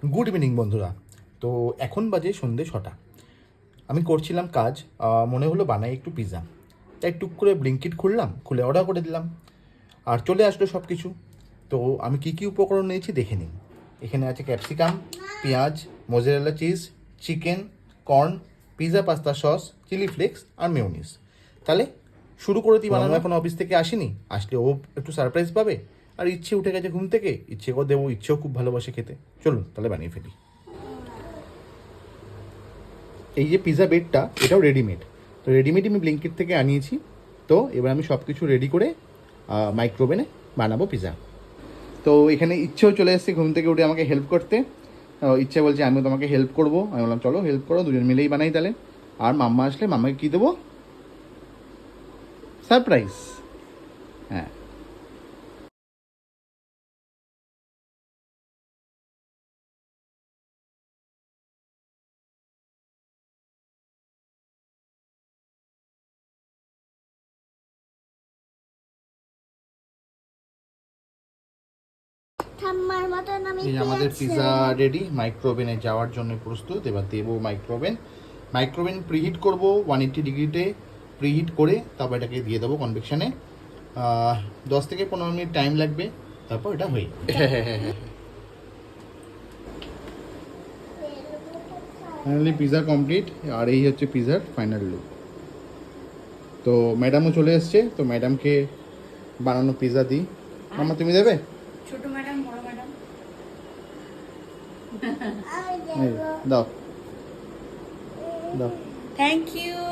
Good evening বন্ধুরা। তো এখন বাজে সন্ধ্যে 6টা। আমি করছিলাম কাজ, মনে হলো বানাই একটু পিৎজা। তাই টুক করে ব্লিঙ্কিট খুললাম, খুলে অর্ডার করে দিলাম আর চলে আসলো সব কিছু। তো আমি কী কী উপকরণ নিয়েছি দেখে নিন। এখানে আছে ক্যাপসিকাম, পেঁয়াজ, mozzarella cheese, chicken, corn, pizza pasta sauce, chilli flakes আর মেয়োনিজ। তাহলে শুরু করে দিই বানানো। এখন অফিস থেকে আসেনি, আসলে ও একটু সারপ্রাইজ পাবে। আর ইচ্ছে উঠে গেছে ঘুম থেকে, ইচ্ছে করে দেবো, ইচ্ছেও খুব ভালোবাসে খেতে। চলুন তাহলে বানিয়ে ফেলি। এই যে পিৎজা বেডটা, এটাও রেডিমেড। তো রেডিমেড আমি ব্লিঙ্কিট থেকে আনিয়েছি। তো এবার আমি সব কিছু রেডি করে মাইক্রোওভেনে বানাবো পিৎজা। তো এখানে ইচ্ছেও চলে এসেছে ঘুম থেকে উঠে আমাকে হেল্প করতে। ইচ্ছে বলছে আমিও তোমাকে হেল্প করবো। আমি বললাম চলো হেল্প করো, দুজন মিলেই বানাই তাহলে। আর মাম্মা আসলে মাম্মাকে কী দেবো? সারপ্রাইজ। হ্যাঁ, ঠাম্মার মতন আমি এই যে আমাদের পিৎজা রেডি, মাইক্রোওভেনে যাওয়ার জন্য প্রস্তুত। এবার দেবো মাইক্রোওভেন প্রিহিট করব 180 ডিগ্রিতে। প্রিহিট করে তারপর এটাকে দিয়ে দেবো কনভেকশনে। 10 থেকে 15 মিনিট টাইম লাগবে, তারপর এটা হয়ে ফাইনালি পিৎজা কমপ্লিট। আর এই হচ্ছে পিৎজার ফাইনাল লুক। তো ম্যাডামও চলে এসছে, তো ম্যাডামকে বানানো পিৎজা দিই। মামা তুমি দেবে? ছোট ম্যাডাম, বড় ম্যাডাম। এই, দাও দাও। Thank you.